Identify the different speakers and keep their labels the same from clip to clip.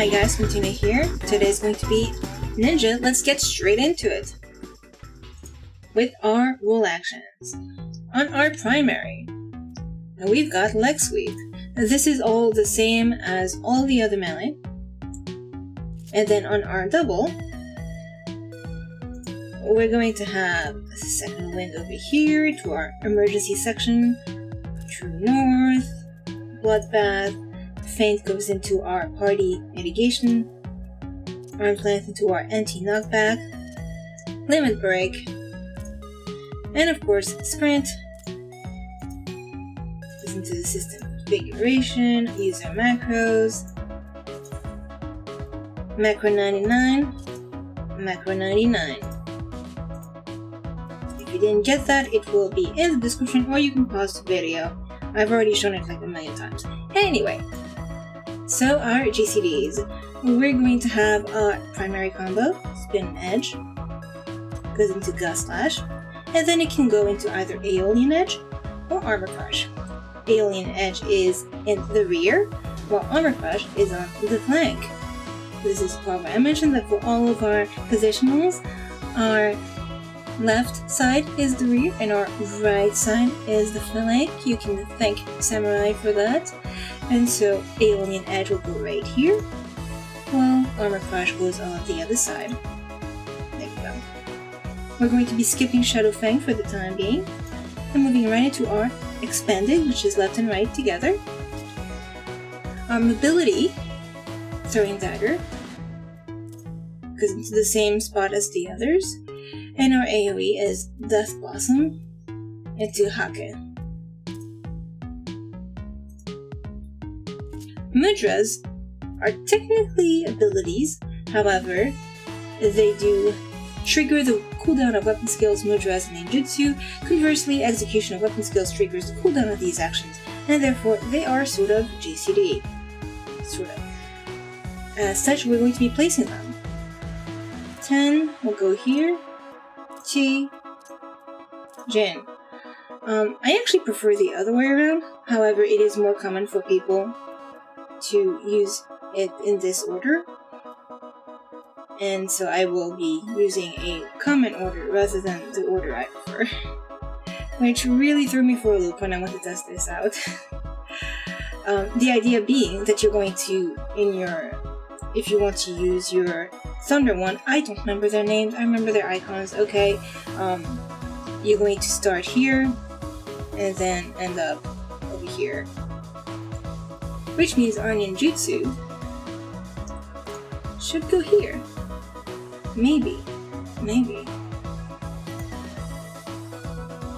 Speaker 1: Hi guys, Squintina here. Today is going to be Ninja. Let's get straight into it with our rule actions. On our primary, we've got leg sweep. This is all the same as all the other melee. And then on our double, we're going to have a second wind over here to our emergency section, true north, bloodbath, feint goes into our party mitigation, arm's length into our anti-knockback, limit break, and of course sprint goes into the system configuration, user macros, macro 99, macro 99. If you didn't get that, it will be in the description or you can pause the video. I've already shown it like a million times. Anyway, so our GCDs, we're going to have our primary combo, Spin Edge, goes into Gust Slash, and then it can go into either Aeolian Edge or Armor Crush. Aeolian Edge is in the rear, while Armor Crush is on the flank. This is why I mentioned that for all of our positionals, our left side is the rear and our right side is the flank. You can thank Samurai for that. And so Aeolian Edge will go right here, while Armor Crush goes on the other side. There we go. We're going to be skipping Shadow Fang for the time being, and moving right into our Expanded, which is left and right together. Our mobility, Throwing Dagger, goes into the same spot as the others, and our AoE is Death Blossom into Hake. Mudras are technically abilities, however, they do trigger the cooldown of weapon skills mudras in Ninjutsu. Conversely, execution of weapon skills triggers the cooldown of these actions, and therefore they are sort of GCD. Sort of. As such, we're going to be placing them. 10 will go here. Chi, Jin. I actually prefer the other way around, however, it is more common for people to use it in this order, and so I will be using a common order rather than the order I prefer, which really threw me for a loop when I went to test this out. The idea being that you're going to, if you want to use your Thunder one, I don't remember their names, I remember their icons, okay, you're going to start here, and then end up over here. Which means our Ninjutsu should go here. Maybe.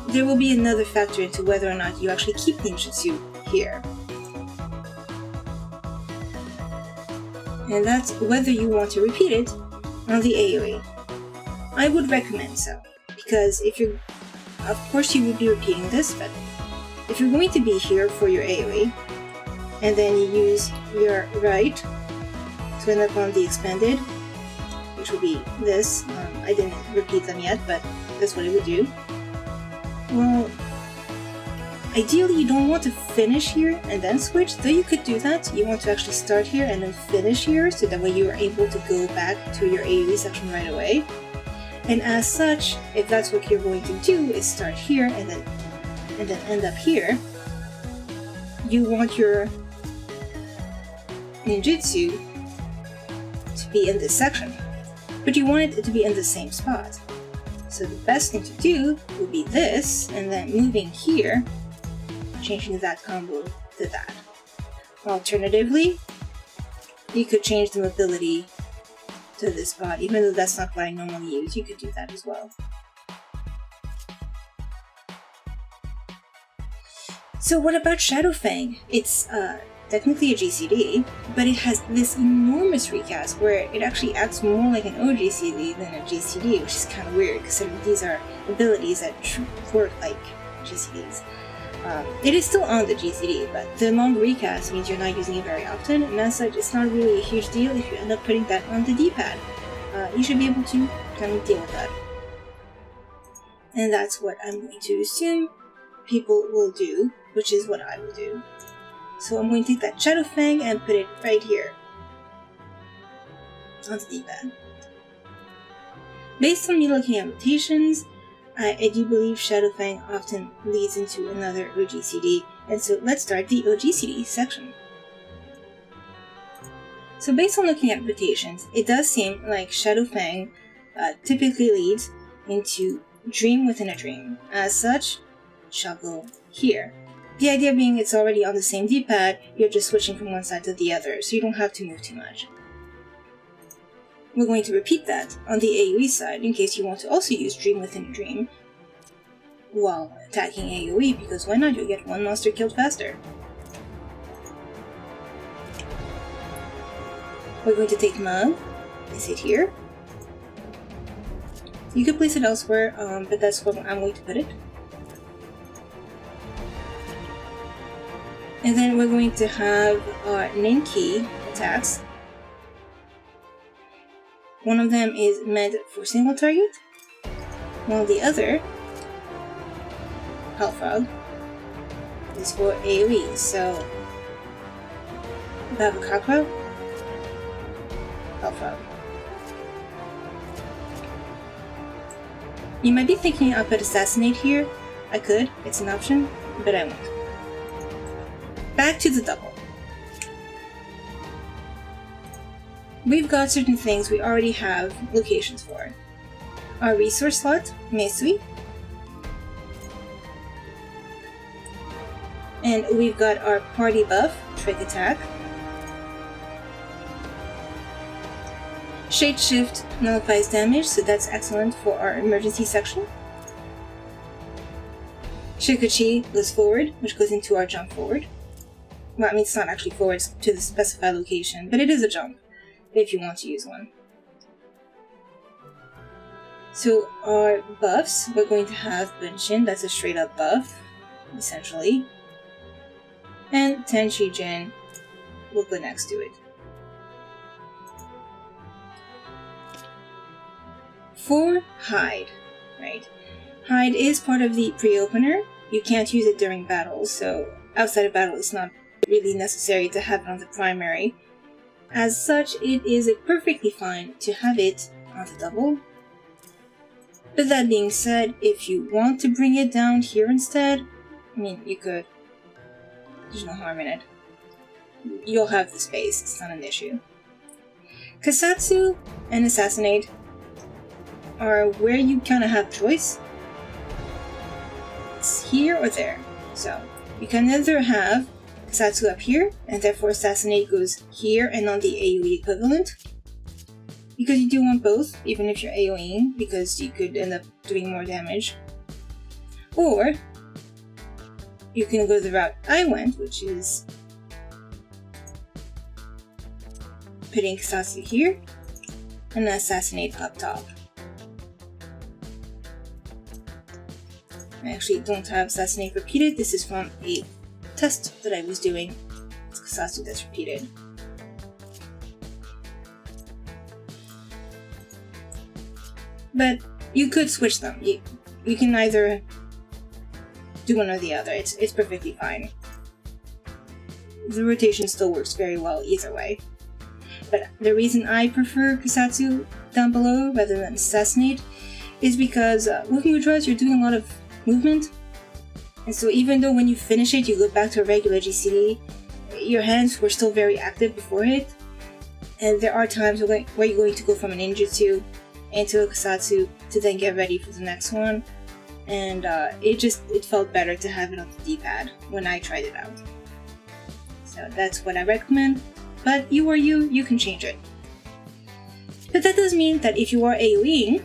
Speaker 1: There will be another factor into whether or not you actually keep Ninjutsu here. And that's whether you want to repeat it on the AoE. I would recommend so, because of course you would be repeating this, but if you're going to be here for your AoE, and then you use your right to end up on the Expanded, which will be this. I didn't repeat them yet, but that's what it would do. Well, ideally you don't want to finish here and then switch, though you could do that. You want to actually start here and then finish here, so that way you are able to go back to your AoE section right away. And as such, if that's what you're going to do, is start here and then end up here, you want your Ninjutsu to be in this section, but you want it to be in the same spot. So the best thing to do would be this, and then moving here, changing that combo to that. Alternatively, you could change the mobility to this spot, even though that's not what I normally use, you could do that as well. So what about Shadow Fang? It's technically a GCD, but it has this enormous recast where it actually acts more like an oGCD than a GCD, which is kind of weird considering these are abilities that work like GCDs. It is still on the GCD, but the long recast means you're not using it very often, and as such, it's not really a huge deal if you end up putting that on the D-pad. You should be able to kind of deal with that. And that's what I'm going to assume people will do, which is what I will do. So I'm going to take that Shadow Fang and put it right here. on the D-pad. Based on me looking at rotations, I do believe Shadow Fang often leads into another oGCD, and so let's start the oGCD section. So based on looking at rotations, it does seem like Shadow Fang typically leads into Dream Within a Dream. As such, shall go here. The idea being it's already on the same D-pad, you're just switching from one side to the other, so you don't have to move too much. We're going to repeat that on the AoE side in case you want to also use Dream Within a Dream while attacking AoE, because why not? You'll get one monster killed faster. We're going to take Mug, place it here. You could place it elsewhere, but that's where I'm going to put it. And then we're going to have our Ninki attacks. One of them is meant for single target, while the other, Hellfrog, is for AoE. So, Bhavacakra, Hellfrog. You might be thinking I'll put Assassinate here. I could, it's an option, but I won't. Back to the double. We've got certain things we already have locations for. Our resource slot, Meisui. And we've got our party buff, Trick Attack. Shade Shift nullifies damage, so that's excellent for our emergency section. Shikuchi goes forward, which goes into our jump forward. Well, I mean, it's not actually forward to the specified location, but it is a jump, if you want to use one. So our buffs, we're going to have Bunshin, that's a straight up buff, essentially. And Tenshi Jin will go next to it. For Hide, right? Hide is part of the pre-opener. You can't use it during battle, so outside of battle it's not really necessary to have it on the primary. As such, it is perfectly fine to have it on the double. But that being said, if you want to bring it down here instead, I mean, you could. There's no harm in it. You'll have the space, it's not an issue. Kassatsu and Assassinate are where you kind of have choice. It's here or there. So, you can either have Kassatsu up here, and therefore Assassinate goes here and on the AoE equivalent. Because you do want both, even if you're AoEing, because you could end up doing more damage. Or, you can go the route I went, which is putting Kassatsu here, and Assassinate up top. I actually don't have Assassinate repeated, this is from a test that I was doing. It's Kassatsu that's repeated. But you could switch them. You can either do one or the other. It's perfectly fine. The rotation still works very well either way. But the reason I prefer Kassatsu down below rather than Assassinate is because with Mudras you're doing a lot of movement. And so even though when you finish it you go back to a regular GCD, your hands were still very active before it. And there are times where you're going to go from a Ninjutsu into a Kassatsu to then get ready for the next one. And it felt better to have it on the D-pad when I tried it out. So that's what I recommend. But you are you can change it. But that does mean that if you are AoEing,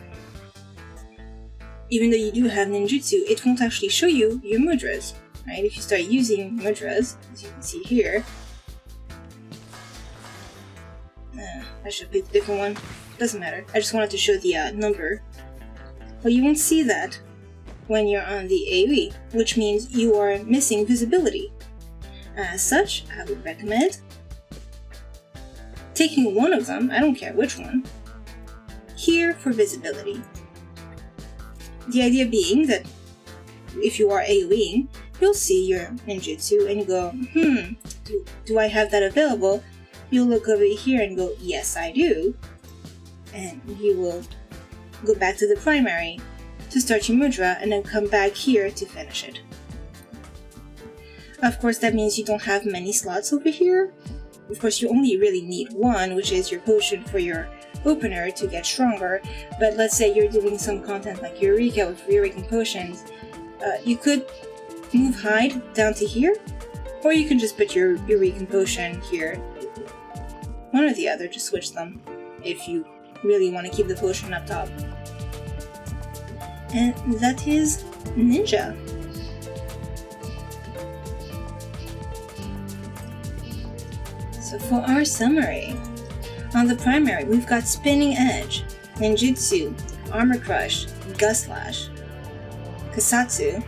Speaker 1: even though you do have Ninjutsu, it won't actually show you your mudras, right? If you start using mudras, as you can see here, I should pick a different one. Doesn't matter. I just wanted to show the number. Well, you won't see that when you're on the AoE, which means you are missing visibility. As such, I would recommend taking one of them, I don't care which one, here for visibility. The idea being that if you are AoEing, you'll see your ninjutsu and you go, do I have that available? You'll look over here and go, yes I do. and you will go back to the primary to start your mudra and then come back here to finish it. Of course, that means you don't have many slots over here. Of course, you only really need one, which is your potion for your opener to get stronger. But let's say you're doing some content like Eureka with Eureka potions. You could move Hide down to here, or you can just put your Eureka potion here. One or the other, just switch them if you really want to keep the potion up top. And that is Ninja. So for our summary, on the primary we've got Spinning Edge, Ninjutsu, Armor Crush, Gust Slash, Kassatsu,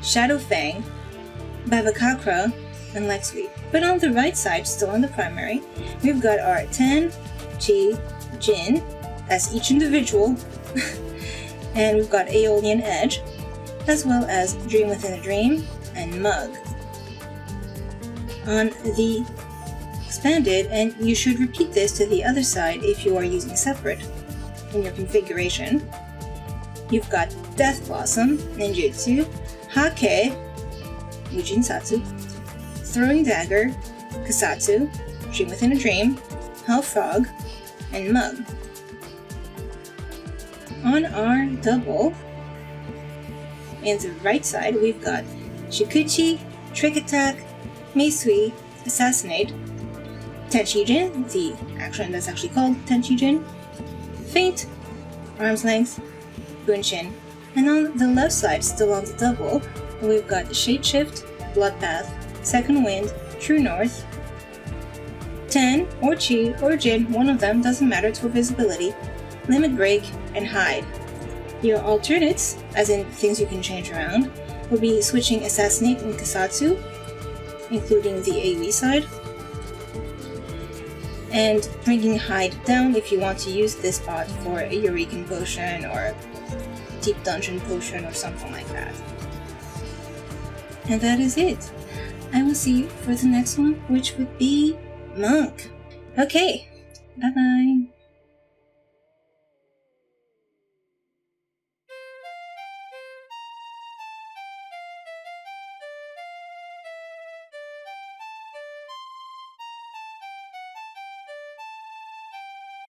Speaker 1: Shadow Fang, Bhavacakra, and Leg Sweep. But on the right side, still on the primary, we've got our Ten, Chi, Jin, as each individual, and we've got Aeolian Edge, as well as Dream Within a Dream and Mug. On the Expanded, and you should repeat this to the other side if you are using separate in your configuration, you've got Death Blossom, Ninjutsu, Hake, Mujinsatsu, Throwing Dagger, Kassatsu, Dream Within a Dream, Hell Frog, and Mug. On our double, in the right side, we've got Shikuchi, Trick Attack, Meisui, Assassinate, Tenshijin, the action that's actually called Tenshijin, Feint, Arm's Length, Bunshin. And on the left side, still on the double, we've got Shadeshift, Bloodpath, Second Wind, True North, Ten, or Chi, or Jin, one of them, doesn't matter to visibility, Limit Break, and Hide. Your alternates, as in things you can change around, will be switching Assassinate and Kassatsu, including the AoE side, and bringing Hide down if you want to use this spot for a Eureka potion or a Deep Dungeon potion or something like that. And that is it. I will see you for the next one, which would be Monk. Okay, bye bye.